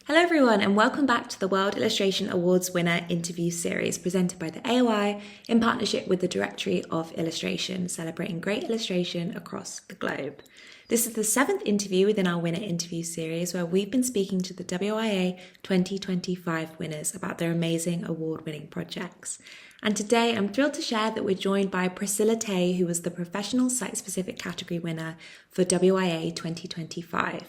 Hello, everyone, and welcome back to the World Illustration Awards winner interview series presented by the AOI in partnership with the Directory of Illustration, celebrating great illustration across the globe. This is the seventh interview within our winner interview series where we've been speaking to the WIA 2025 winners about their amazing award winning projects. And today I'm thrilled to share that we're joined by Priscilla Tey, who was the professional site specific category winner for WIA 2025.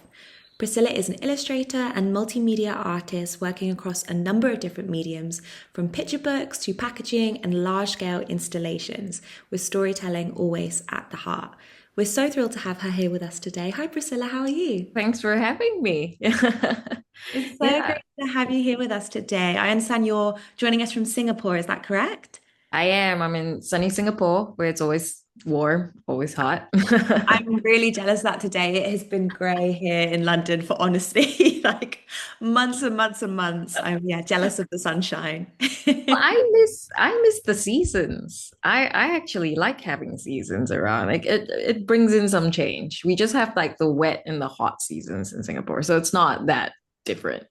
Priscilla is an illustrator and multimedia artist working across a number of different mediums, from picture books to packaging and large-scale installations, with storytelling always at the heart. We're so thrilled to have her here with us today. Hi, Priscilla, how are you? Thanks for having me. It's so Yeah, great to have you here with us today. I understand you're joining us from Singapore, is that correct? I am. I'm in sunny Singapore where it's always warm, always hot. I'm really jealous that today it has been grey here in London for honestly like months and months and months. I'm jealous of the sunshine. I miss the seasons. I actually like having seasons around. Like it brings in some change. We just have like the wet and the hot seasons in Singapore, so it's not that different.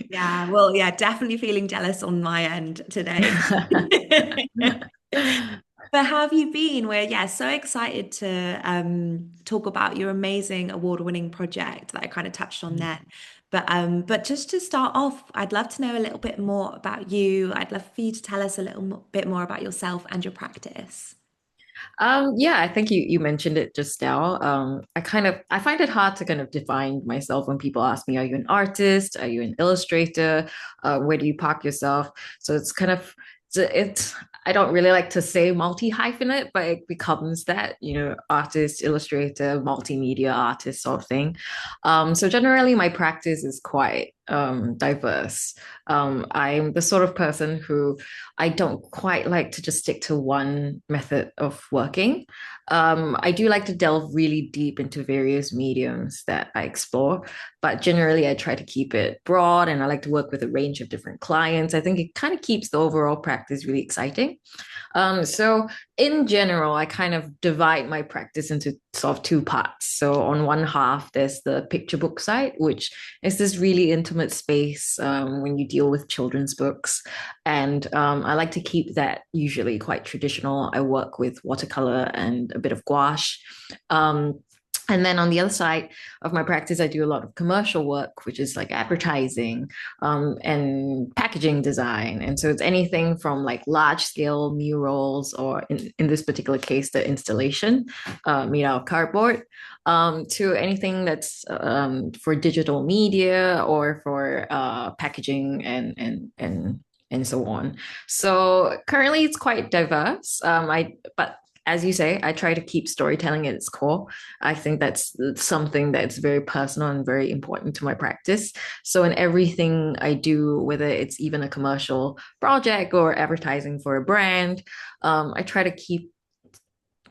Yeah, well, yeah, definitely feeling jealous on my end today. But how have you been? We're so excited to talk about your amazing award-winning project that I kind of touched on there. But just to start off, I'd love to know a little bit more about you. I'd love for you to tell us a little bit more about yourself and your practice. Yeah, I think you mentioned it just now. I find it hard to kind of define myself when people ask me, are you an artist? Are you an illustrator? Where do you park yourself? So it's I don't really like to say multi-hyphenate, but it becomes that, artist, illustrator, multimedia artist sort of thing. So generally my practice is quite diverse. I'm the sort of person who I don't quite like to just stick to one method of working. I do like to delve really deep into various mediums that I explore, but generally I try to keep it broad and I like to work with a range of different clients. I think it kind of keeps the overall practice really exciting. So in general, I kind of divide my practice into sort of two parts. So on one half, there's the picture book side, which is this really intimate space when you deal with children's books. And I like to keep that usually quite traditional. I work with watercolor and a bit of gouache. Um, and then on the other side of my practice, I do a lot of commercial work, which is like advertising and packaging design. And so it's anything from like large scale murals, or in this particular case, the installation made out of cardboard, to anything that's for digital media or for packaging and so on. So currently it's quite diverse. But as you say, I try to keep storytelling at its core. I think that's something that's very personal and very important to my practice. So in everything I do, whether it's even a commercial project or advertising for a brand, I try to keep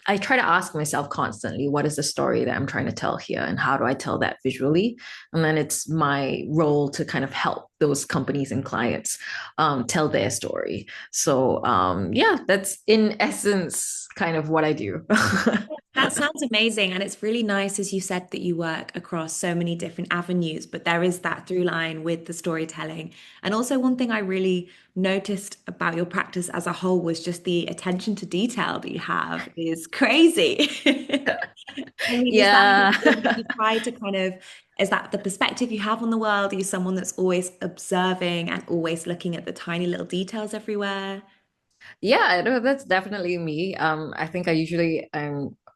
I try to ask myself constantly, what is the story that I'm trying to tell here, and how do I tell that visually? And then it's my role to kind of help those companies and clients tell their story. So yeah, that's in essence kind of what I do. That sounds amazing. And it's really nice, as you said, that you work across so many different avenues, but there is that through line with the storytelling. And also, one thing I really noticed about your practice as a whole was just the attention to detail that you have is crazy. I mean, is that Yeah. something that you try to kind of, is that the perspective you have on the world? Are you someone that's always observing and always looking at the tiny little details everywhere? Yeah, no, that's definitely me. I think I usually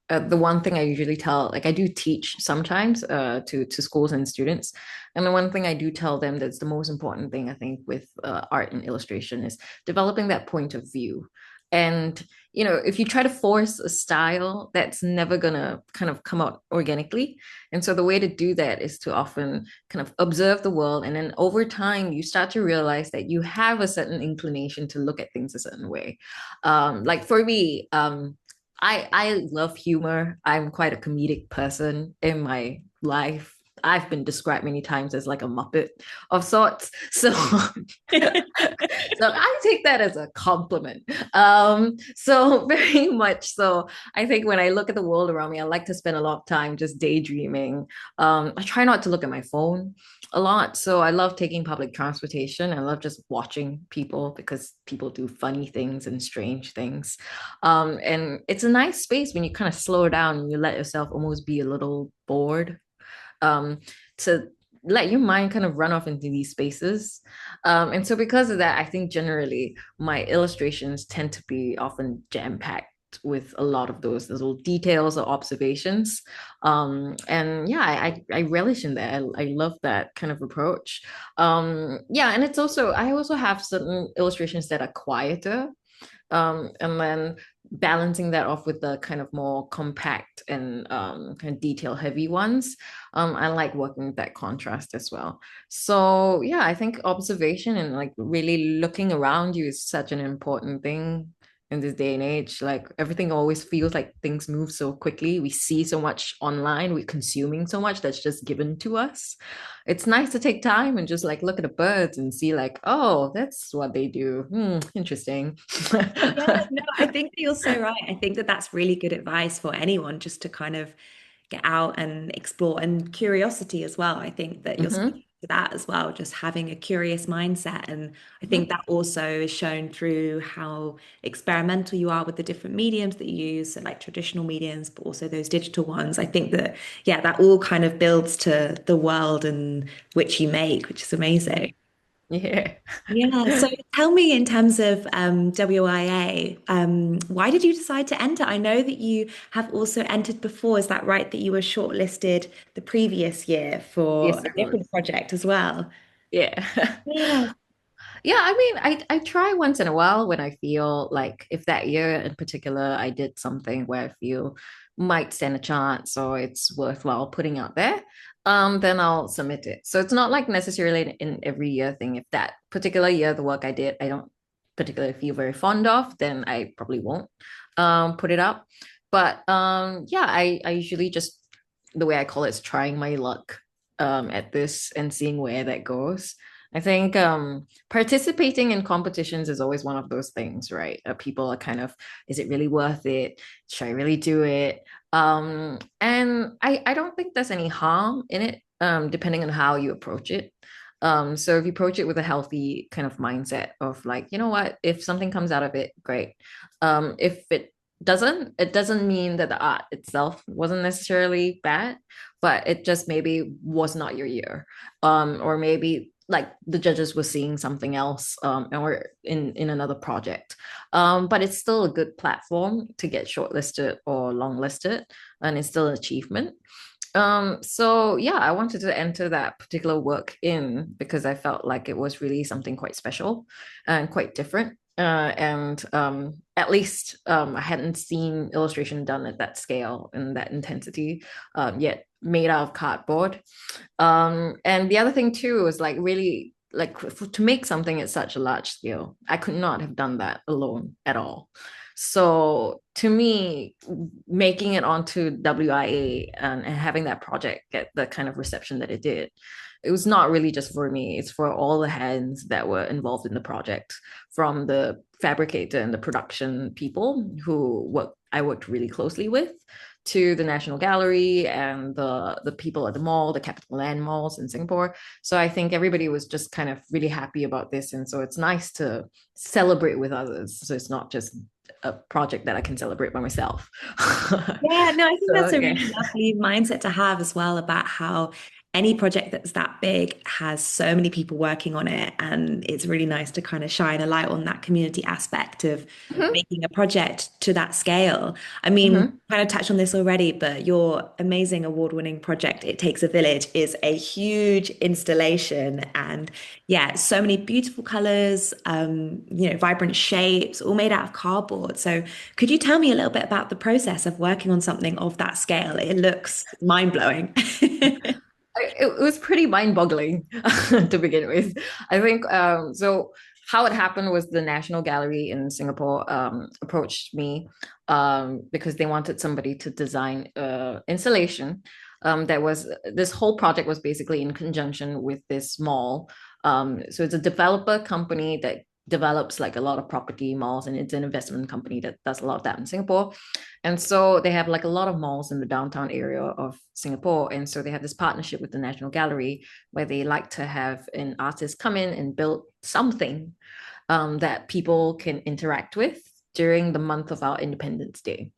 the one thing I usually tell, like I do teach sometimes to schools and students, and the one thing I do tell them that's the most important thing I think with art and illustration is developing that point of view. And if you try to force a style, that's never gonna kind of come out organically. And so the way to do that is to often kind of observe the world, and then over time you start to realize that you have a certain inclination to look at things a certain way. Like for me, I love humor. I'm quite a comedic person in my life. I've been described many times as like a Muppet of sorts. So so I take that as a compliment. So very much so. I think when I look at the world around me, I like to spend a lot of time just daydreaming. I try not to look at my phone a lot. So I love taking public transportation. I love just watching people because people do funny things and strange things. And it's a nice space when you kind of slow down and you let yourself almost be a little bored, um, to let your mind kind of run off into these spaces. And so because of that, I think generally my illustrations tend to be often jam-packed with a lot of those little details or observations. And yeah, I relish in that. I love that kind of approach. Yeah, and it's also, I also have certain illustrations that are quieter, and then balancing that off with the kind of more compact and kind of detail heavy ones. I like working with that contrast as well. So yeah, I think observation and like really looking around you is such an important thing in this day and age. Like everything always feels like things move so quickly. We see so much online, we're consuming so much that's just given to us. It's nice to take time and just like look at the birds and see like, oh, that's what they do. Interesting. Yeah, no, I think that you're so right. I think that that's really good advice for anyone just to kind of get out and explore and curiosity as well. I think that you're Hmm. speaking to that as well, just having a curious mindset. And I think Hmm. that also is shown through how experimental you are with the different mediums that you use, so like traditional mediums, but also those digital ones. I think that, yeah, that all kind of builds to the world in which you make, which is amazing. Yeah. Yeah, so tell me in terms of WIA, why did you decide to enter? I know that you have also entered before. Is that right, that you were shortlisted the previous year for Yes, a it different was. project as well? Yeah. Yeah. Yeah, I mean, I try once in a while when I feel like if that year in particular I did something where I feel might stand a chance or it's worthwhile putting out there, then I'll submit it. So it's not like necessarily in every year thing. If that particular year the work I did I don't particularly feel very fond of, then I probably won't put it up. But yeah, I usually just the way I call it is trying my luck at this and seeing where that goes. I think participating in competitions is always one of those things, right? People are kind of, is it really worth it? Should I really do it? And I don't think there's any harm in it, depending on how you approach it. So if you approach it with a healthy kind of mindset of like, you know what, if something comes out of it, great. If it doesn't mean that the art itself wasn't necessarily bad, but it just maybe was not your year. Or maybe like the judges were seeing something else, or in another project. But it's still a good platform to get shortlisted or longlisted, and it's still an achievement. So yeah, I wanted to enter that particular work in because I felt like it was really something quite special and quite different. And at least I hadn't seen illustration done at that scale and that intensity, yet made out of cardboard. And the other thing too was like really like to make something at such a large scale, I could not have done that alone at all. So to me, making it onto WIA and having that project get the kind of reception that it did, it was not really just for me. It's for all the hands that were involved in the project, from the fabricator and the production people I worked really closely with, to the National Gallery and the people at the mall, the Capital Land malls in Singapore. So I think everybody was just kind of really happy about this. And so it's nice to celebrate with others. So it's not just a project that I can celebrate by myself. Yeah, no, I think So that's a yeah. really lovely mindset to have as well about how any project that's that big has so many people working on it. And it's really nice to kind of shine a light on that community aspect of Hmm. making a project to that scale. I mean, Hmm. kind of touched on this already, but your amazing award-winning project, It Takes a Village, is a huge installation. And yeah, so many beautiful colors, vibrant shapes, all made out of cardboard. So could you tell me a little bit about the process of working on something of that scale? It looks mind-blowing. It was pretty mind-boggling to begin with. I think so. How it happened was the National Gallery in Singapore approached me because they wanted somebody to design installation That was this whole project was basically in conjunction with this mall. So it's a developer company that develops like a lot of property malls, and it's an investment company that does a lot of that in Singapore. And so they have like a lot of malls in the downtown area of Singapore. And so they have this partnership with the National Gallery where they like to have an artist come in and build something that people can interact with during the month of our Independence Day.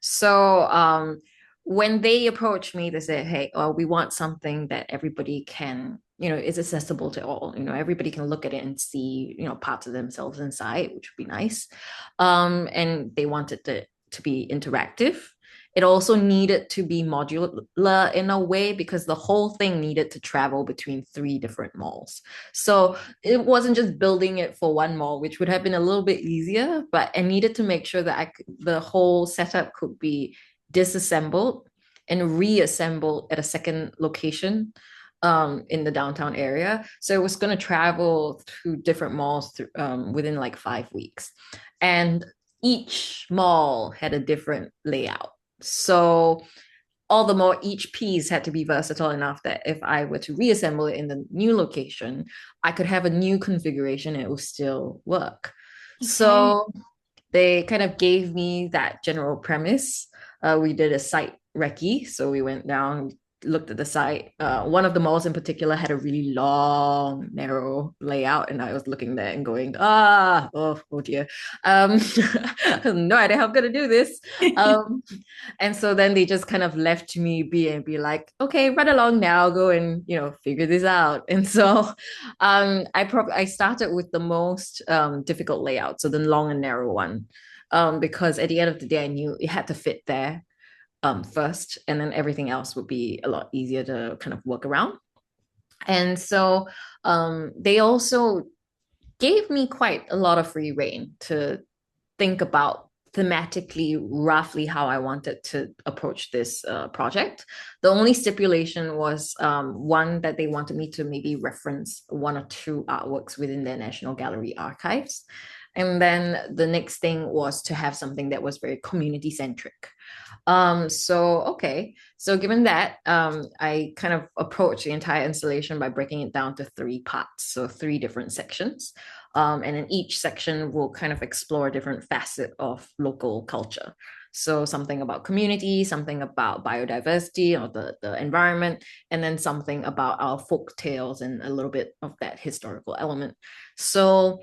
So when they approached me, they said, "Hey, we want something that everybody can, is accessible to all. Everybody can look at it and see, parts of themselves inside, which would be nice." And they wanted to be interactive. It also needed to be modular in a way because the whole thing needed to travel between three different malls. So it wasn't just building it for one mall, which would have been a little bit easier, but I needed to make sure that the whole setup could be disassembled and reassembled at a second location in the downtown area. So it was going to travel through different malls within like 5 weeks. And each mall had a different layout. So all the more each piece had to be versatile enough that if I were to reassemble it in the new location, I could have a new configuration and it will still work. Okay. So they kind of gave me that general premise. We did a site recce. So we went down, looked at the site. One of the malls in particular had a really long, narrow layout, and I was looking there and going, oh dear. No idea how I'm gonna do this. And so then they just kind of left me be like, okay, run along now, go and figure this out. And so I started with the most difficult layout, so the long and narrow one. Because at the end of the day, I knew it had to fit there first, and then everything else would be a lot easier to kind of work around. And so they also gave me quite a lot of free rein to think about thematically roughly how I wanted to approach this project. The only stipulation was one that they wanted me to maybe reference one or two artworks within their National Gallery archives. And then the next thing was to have something that was very community centric. So given that, I kind of approached the entire installation by breaking it down to three parts, so three different sections. And in each section will kind of explore a different facet of local culture. So something about community, something about biodiversity or the environment, and then something about our folk tales and a little bit of that historical element. So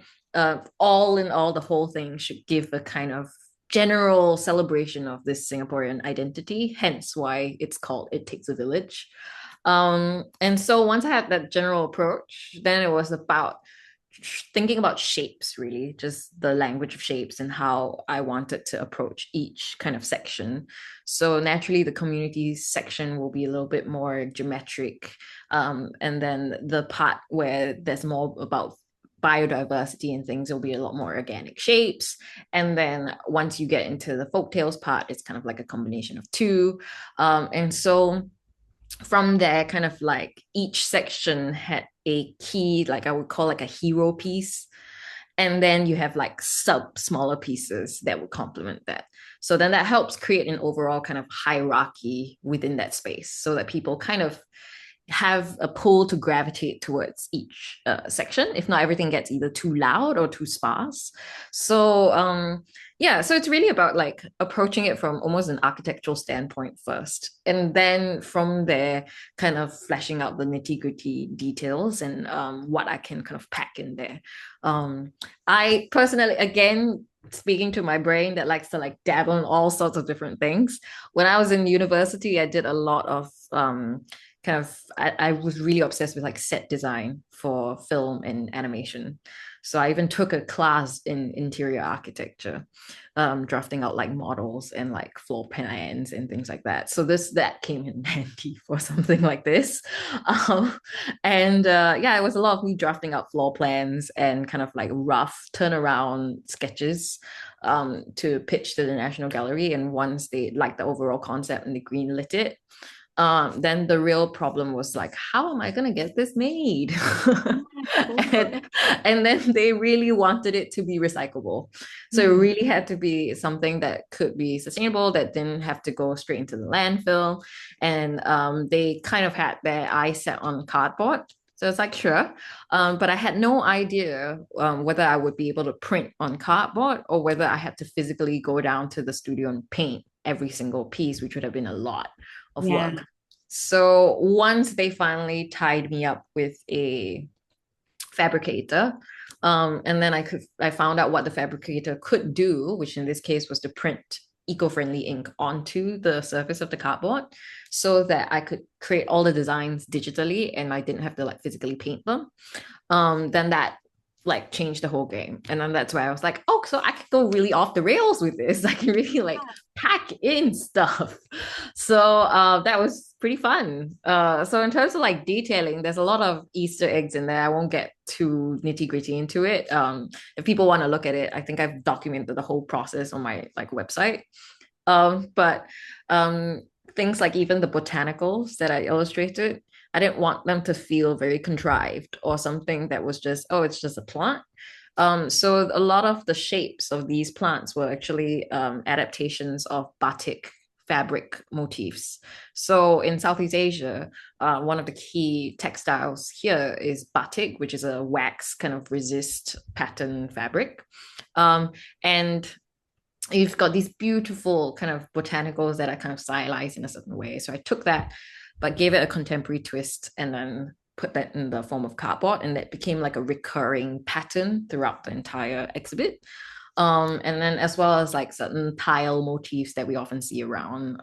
all in all, the whole thing should give a kind of general celebration of this Singaporean identity, hence why it's called It Takes a Village. And so once I had that general approach, then it was about thinking about shapes, really, just the language of shapes and how I wanted to approach each kind of section. So naturally, the community section will be a little bit more geometric. And then the part where there's more about biodiversity and things, it'll be a lot more organic shapes. And then once you get into the folktales part, it's kind of like a combination of two. And so from there, kind of like each section had a key, like I would call like a hero piece. And then you have like smaller pieces that would complement that. So then that helps create an overall kind of hierarchy within that space so that people kind of have a pull to gravitate towards each section. If not, everything gets either too loud or too sparse. So so it's really about like approaching it from almost an architectural standpoint first, and then from there kind of fleshing out the nitty-gritty details and what I can kind of pack in there. I personally, again, speaking to my brain that likes to like dabble in all sorts of different things, when I was in university, I did a lot of I was really obsessed with like set design for film and animation. So I even took a class in interior architecture, drafting out like models and like floor plans and things like that. So that came in handy for something like this. It was a lot of me drafting out floor plans and kind of like rough turnaround sketches to pitch to the National Gallery. And once they liked the overall concept and they greenlit it, Then the real problem was like, how am I gonna get this made? Cool. and, and then they really wanted it to be recyclable. So it Hmm. really had to be something that could be sustainable, that didn't have to go straight into the landfill. And they kind of had their eyes set on cardboard. So it's like, sure. But I had no idea whether I would be able to print on cardboard or whether I had to physically go down to the studio and paint every single piece, which would have been a lot of Yeah. work. So once they finally tied me up with a fabricator, and then I found out what the fabricator could do, which in this case was to print eco-friendly ink onto the surface of the cardboard so that I could create all the designs digitally and I didn't have to like physically paint them. Then that like changed the whole game. And then that's why I was like, oh, so I could go really off the rails with this. I can really like pack in stuff. So that was pretty fun. So in terms of like detailing, there's a lot of Easter eggs in there. I won't get too nitty-gritty into it. If people want to look at it, I think I've documented the whole process on my like website. But things like even the botanicals that I illustrated, I didn't want them to feel very contrived or something that was just, oh, it's just a plant. So a lot of the shapes of these plants were actually adaptations of batik fabric motifs. So in Southeast Asia, one of the key textiles here is batik, which is a wax kind of resist pattern fabric. And you've got these beautiful kind of botanicals that are kind of stylized in a certain way. So I took that, but gave it a contemporary twist and then put that in the form of cardboard, and that became like a recurring pattern throughout the entire exhibit. And then as well as like certain tile motifs that we often see around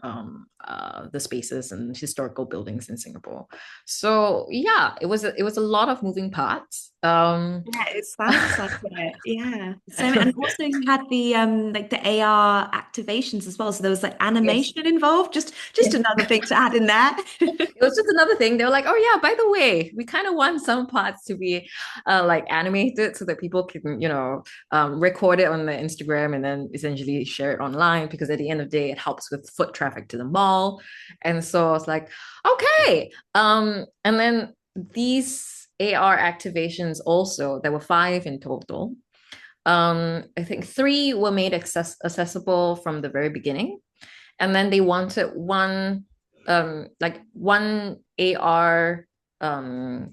the spaces and historical buildings in Singapore. So yeah, it was a lot of moving parts. Yeah, it sounds like it. Yeah. So and also you had the like the AR activations as well. So there was like Yes. animation involved. Just Yes. another thing to add in there. It was just another thing. They were like, oh yeah, by the way, we kind of want some parts to be like animated so that people can, record it on the Instagram and then essentially share it online because at the end of the day, it helps with foot traffic to the mall. And so I was like, okay. And then these AR activations also, there were 5 in total. I think 3 were made accessible from the very beginning, and then they wanted one AR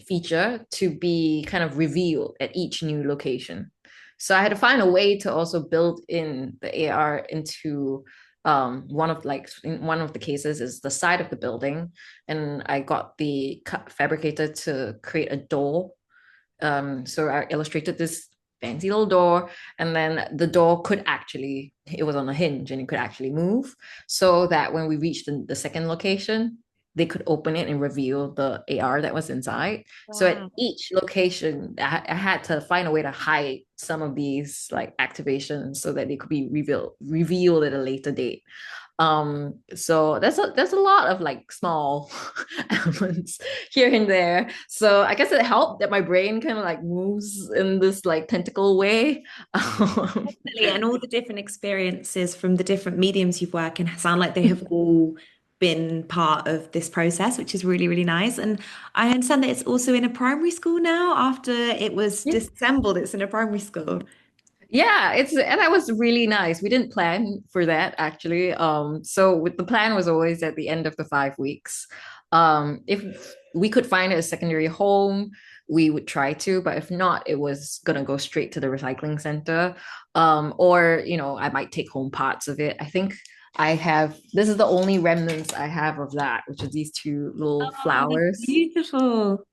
feature to be kind of revealed at each new location. So I had to find a way to also build in the AR into one of like in one of the cases is the side of the building, and I got the fabricator to create a door. So I illustrated this fancy little door, and then the door could actually, it was on a hinge and it could actually move, so that when we reached the second location, they could open it and reveal the AR that was inside. So at Wow. each location, I had to find a way to hide some of these like activations so that they could be revealed at a later date. So there's a lot of like small elements here and there. So I guess it helped that my brain kind of like moves in this like tentacle way. Definitely. And all the different experiences from the different mediums you've worked in sound like they have all been part of this process, which is really, really nice. And I understand that it's also in a primary school now after it was Yeah. disassembled, it's in a primary school. Yeah, and that was really nice. We didn't plan for that actually. So with the plan was always at the end of the 5 weeks. If we could find a secondary home, we would try to, but if not, it was gonna go straight to the recycling center. Or I might take home parts of it. I think this is the only remnants I have of that, which is these 2 little Oh, that's flowers. beautiful.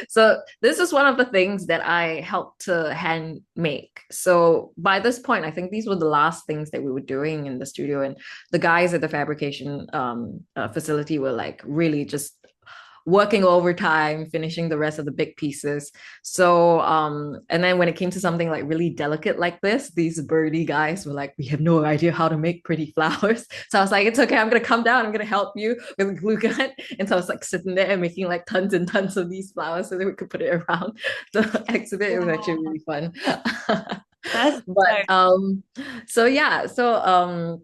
So this is one of the things that I helped to hand make. So by this point, I think these were the last things that we were doing in the studio, and the guys at the fabrication facility were like really just working overtime, finishing the rest of the big pieces. So, and then when it came to something like really delicate like this, these birdie guys were like, we have no idea how to make pretty flowers. So I was like, it's okay, I'm gonna come down, I'm gonna help you with a glue gun. And so I was like sitting there and making like tons and tons of these flowers so that we could put it around the exhibit. It was actually Wow. really fun. That's so But so yeah, so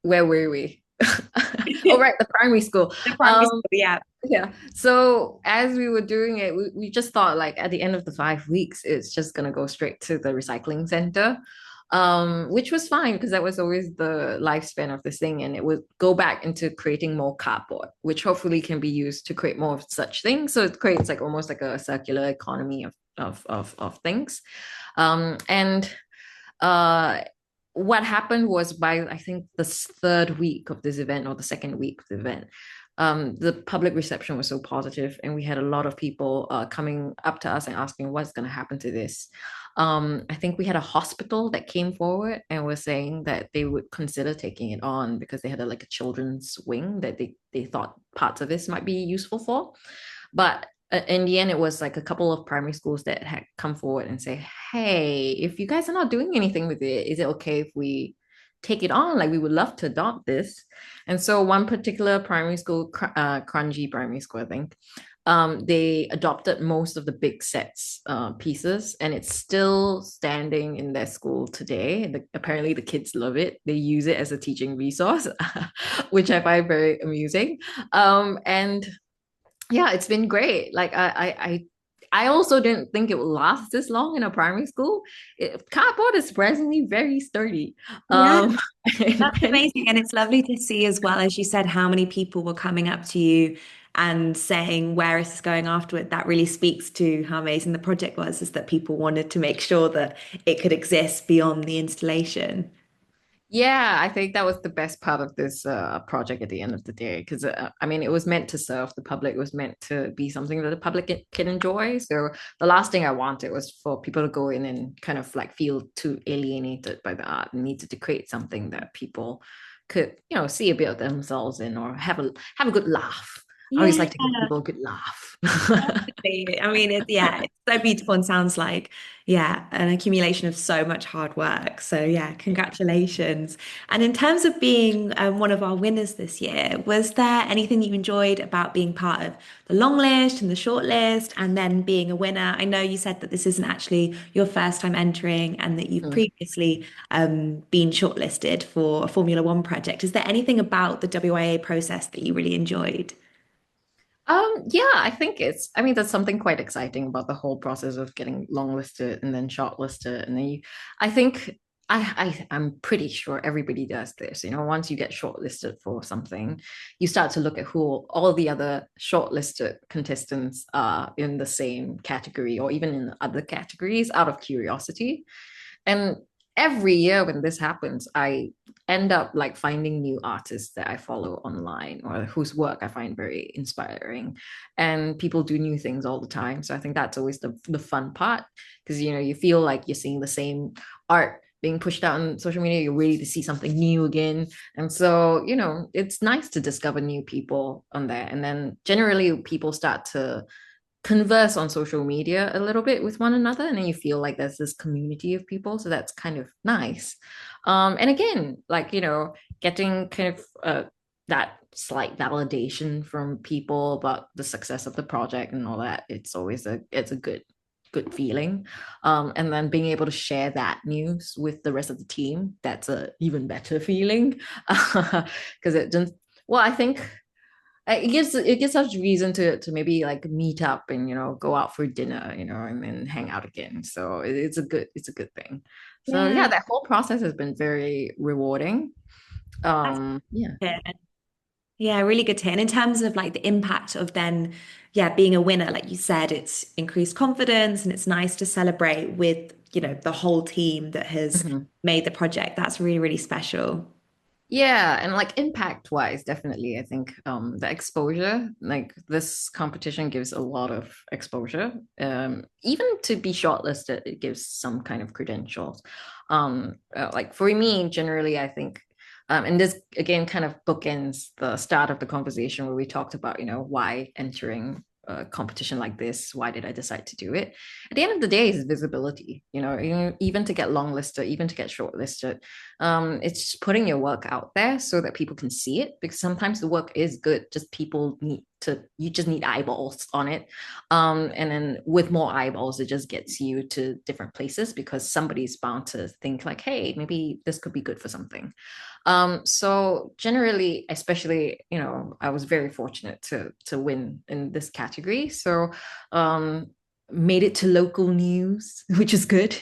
where were we? Oh, right, the primary school. The primary Um, school, yeah. yeah. So as we were doing it, we just thought like at the end of the 5 weeks, it's just gonna go straight to the recycling center. Which was fine because that was always the lifespan of this thing, and it would go back into creating more cardboard, which hopefully can be used to create more of such things. So it creates like almost like a circular economy of things. And uh what happened was by I think the third week of this event or the second week of the event, the public reception was so positive, and we had a lot of people coming up to us and asking what's going to happen to this. I think we had a hospital that came forward and was saying that they would consider taking it on because they had like a children's wing that they thought parts of this might be useful for. But in the end, it was like a couple of primary schools that had come forward and say, "Hey, if you guys are not doing anything with it, is it okay if we take it on? Like, we would love to adopt this." And so, one particular primary school, Crunchy Primary School, I think, they adopted most of the big sets pieces, and it's still standing in their school today. Apparently, the kids love it. They use it as a teaching resource, which I find very amusing. And yeah, it's been great. Like I also didn't think it would last this long in a primary school. Cardboard is surprisingly very sturdy. Yeah, And, that's and amazing. And it's lovely to see as well, as you said, how many people were coming up to you and saying where is this going afterward. That really speaks to how amazing the project was, is that people wanted to make sure that it could exist beyond the installation. yeah, I think that was the best part of this project at the end of the day. Because I mean, it was meant to serve the public. It was meant to be something that the public can enjoy. So the last thing I wanted was for people to go in and kind of like feel too alienated by the art and needed to create something that people could, see a bit of themselves in or have a good laugh. I always Yeah. like to give people a good laugh. Definitely. I mean, it's so beautiful and sounds like, yeah, an accumulation of so much hard work. So, yeah, congratulations. And in terms of being one of our winners this year, was there anything you enjoyed about being part of the long list and the short list and then being a winner? I know you said that this isn't actually your first time entering and that you've previously been shortlisted for a Formula One project. Is there anything about the WIA process that you really enjoyed? Yeah, I mean, there's something quite exciting about the whole process of getting longlisted and then shortlisted. And then I think I'm pretty sure everybody does this. Once you get shortlisted for something, you start to look at who all the other shortlisted contestants are in the same category or even in other categories out of curiosity. And every year when this happens, I end up like finding new artists that I follow online or whose work I find very inspiring. And people do new things all the time. So I think that's always the fun part because you feel like you're seeing the same art being pushed out on social media. You're ready to see something new again. And so, it's nice to discover new people on there. And then generally people start to converse on social media a little bit with one another, and then you feel like there's this community of people, so that's kind of nice. And again, like getting kind of that slight validation from people about the success of the project and all that, it's a good feeling. And then being able to share that news with the rest of the team, that's a even better feeling. Because it just, well, I think it gives us reason to maybe like meet up and go out for dinner, and then hang out again. So it's a good thing. So Yeah. yeah, that whole process has been very rewarding. That's Yeah. it. Yeah, really good to hear. And in terms of like the impact of then, yeah, being a winner, like you said, it's increased confidence and it's nice to celebrate with, the whole team that has Mhm. made the project. That's really, really special. Yeah, and like impact wise, definitely, I think the exposure, like this competition gives a lot of exposure. Even to be shortlisted, it gives some kind of credentials. Like for me, generally, I think, and this again kind of bookends the start of the conversation where we talked about, why entering a competition like this, why did I decide to do it? At the end of the day, is visibility. Even to get longlisted, even to get shortlisted, it's just putting your work out there so that people can see it, because sometimes the work is good, just you just need eyeballs on it. And then with more eyeballs, it just gets you to different places because somebody's bound to think like, hey, maybe this could be good for something. So generally, especially, I was very fortunate to win in this category. So um made it to local news, which is good.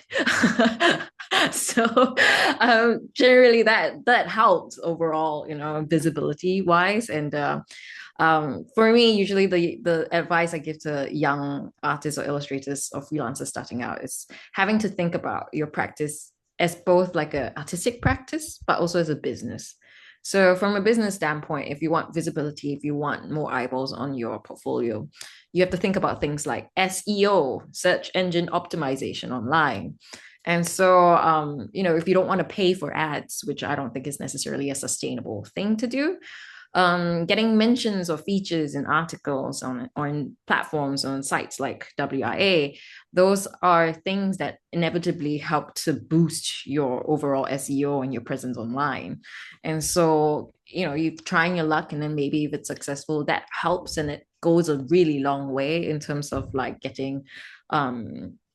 So generally that helps overall, visibility wise. And for me, usually the advice I give to young artists or illustrators or freelancers starting out is having to think about your practice as both like a artistic practice, but also as a business. So from a business standpoint, if you want visibility, if you want more eyeballs on your portfolio, you have to think about things like SEO, search engine optimization online. And so, if you don't want to pay for ads, which I don't think is necessarily a sustainable thing to do, getting mentions or features in articles on platforms on sites like WIA, those are things that inevitably help to boost your overall SEO and your presence online. And so, you're trying your luck, and then maybe if it's successful, that helps, and it goes a really long way in terms of like getting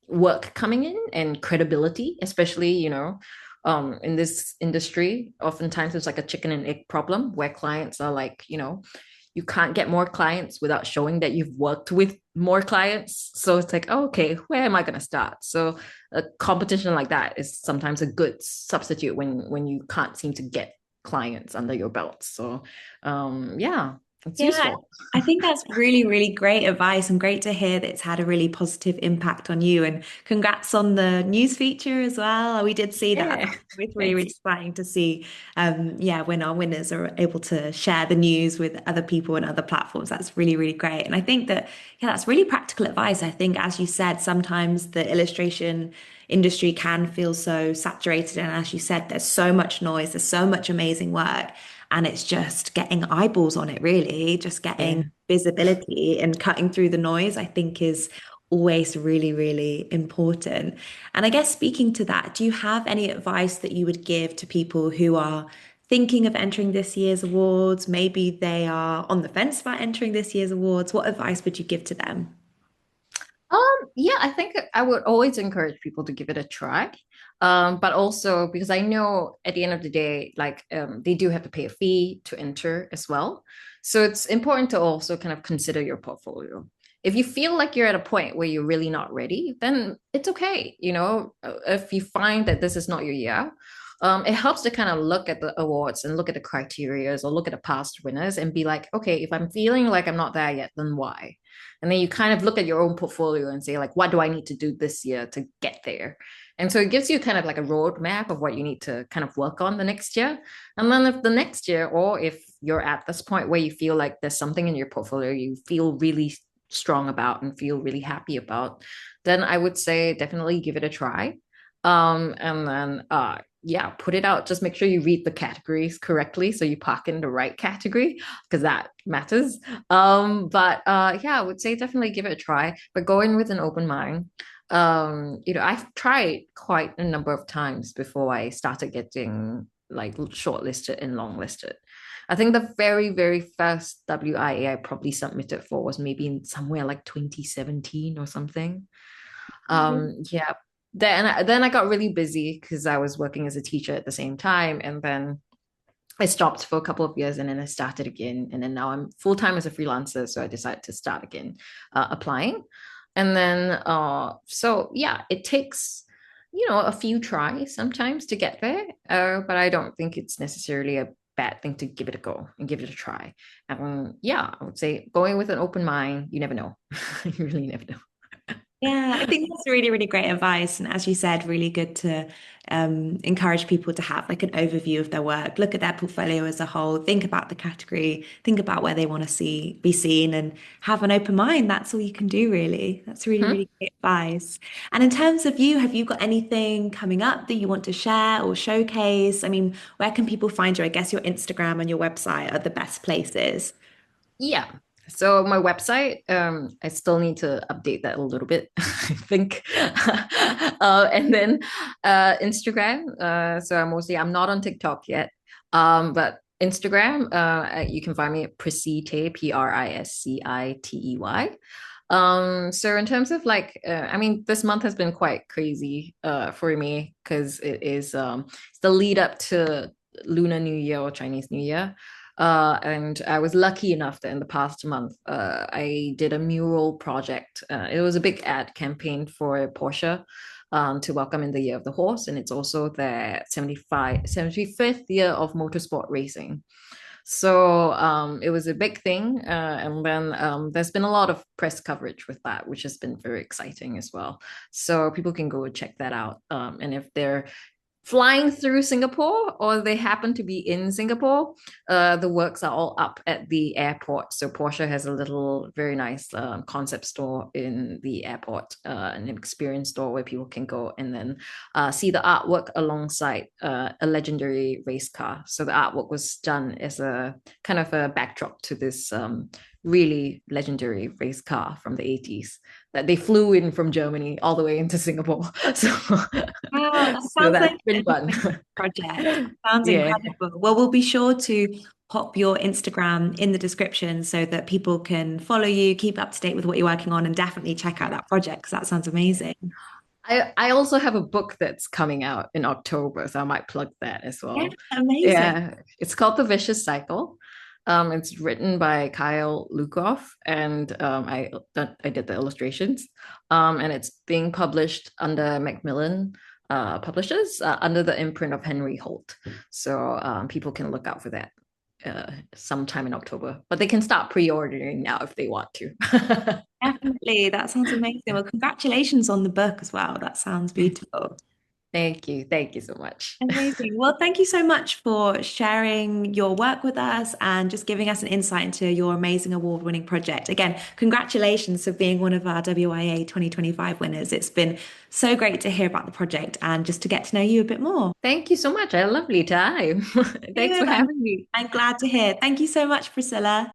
work coming in and credibility, especially, in this industry. Oftentimes it's like a chicken and egg problem where clients are like, you can't get more clients without showing that you've worked with more clients. So it's like, oh, okay, where am I going to start? So a competition like that is sometimes a good substitute when you can't seem to get clients under your belt. So yeah, it's Yeah, useful. I think that's really, really great advice and great to hear that it's had a really positive impact on you. And congrats on the news feature as well. We did see that. Yeah, It's really, really thanks. exciting to see, yeah, when our winners are able to share the news with other people and other platforms. That's really, really great. And I think that, yeah, that's really practical advice. I think, as you said, sometimes the illustration industry can feel so saturated. And as you said, there's so much noise, there's so much amazing work. And it's just getting eyeballs on it, really, just getting Yeah. visibility and cutting through the noise, I think is always really, really important. And I guess speaking to that, do you have any advice that you would give to people who are thinking of entering this year's awards? Maybe they are on the fence about entering this year's awards. What advice would you give to them? Yeah, I think I would always encourage people to give it a try. But also because I know at the end of the day, like they do have to pay a fee to enter as well. So it's important to also kind of consider your portfolio. If you feel like you're at a point where you're really not ready, then it's okay. If you find that this is not your year, it helps to kind of look at the awards and look at the criterias or look at the past winners and be like, okay, if I'm feeling like I'm not there yet, then why? And then you kind of look at your own portfolio and say, like, what do I need to do this year to get there? And so it gives you kind of like a roadmap of what you need to kind of work on the next year. And then if the next year, or if you're at this point where you feel like there's something in your portfolio you feel really strong about and feel really happy about, then I would say definitely give it a try. And then yeah, put it out. Just make sure you read the categories correctly so you park in the right category because that matters. But yeah, I would say definitely give it a try, but go in with an open mind. I've tried quite a number of times before I started getting like shortlisted and longlisted. I think the very, very first WIA I probably submitted for was maybe in somewhere like 2017 or something. Yeah. Then I got really busy because I was working as a teacher at the same time, and then I stopped for a couple of years, and then I started again, and then now I'm full time as a freelancer. So I decided to start again, applying, and then so yeah, it takes a few tries sometimes to get there, but I don't think it's necessarily a bad thing to give it a go and give it a try. And yeah, I would say going with an open mind. You never know. You really never know. Yeah, I think that's really, really great advice. And as you said, really good to encourage people to have like an overview of their work, look at their portfolio as a whole, think about the category, think about where they want to be seen, and have an open mind. That's all you can do, really. That's really, Hmm? really great advice. And in terms of you, have you got anything coming up that you want to share or showcase? I mean, where can people find you? I guess your Instagram and your website are the best places. Yeah. So my website, I still need to update that a little bit, I think. And then Instagram. So I'm not on TikTok yet. But Instagram, you can find me at Priscilla Tey, Priscitey. So in terms of like, I mean, this month has been quite crazy for me because it's the lead up to Lunar New Year or Chinese New Year. And I was lucky enough that in the past month, I did a mural project. It was a big ad campaign for Porsche to welcome in the Year of the Horse. And it's also their 75th year of motorsport racing. So it was a big thing. And then there's been a lot of press coverage with that, which has been very exciting as well. So people can go check that out. And if they're flying through Singapore or they happen to be in Singapore, the works are all up at the airport. So Porsche has a little very nice concept store in the airport, an experience store where people can go and then see the artwork alongside a legendary race car. So the artwork was done as a kind of a backdrop to this really legendary race car from the 80s that they flew in from Germany all the way into Singapore. So, Wow, that so sounds like that's been an fun. amazing project. Sounds Yeah. incredible. Well, we'll be sure to pop your Instagram in the description so that people can follow you, keep up to date with what you're working on, and definitely check out that project because that sounds amazing. I also have a book that's coming out in October, so I might plug that as Yeah, well. amazing. Yeah, it's called The Vicious Cycle. It's written by Kyle Lukoff, and I did the illustrations. And it's being published under Macmillan Publishers under the imprint of Henry Holt. So people can look out for that sometime in October, but they can start pre-ordering now if they want to. Definitely. That sounds amazing. Well, congratulations on the book as well. That sounds beautiful. Thank you so much. Amazing. Well, thank you so much for sharing your work with us and just giving us an insight into your amazing award-winning project. Again, congratulations for being one of our WIA 2025 winners. It's been so great to hear about the project and just to get to know you a bit more. Thank you so much. I had a lovely time. Thanks Good. for having me. I'm glad to hear. Thank you so much, Priscilla.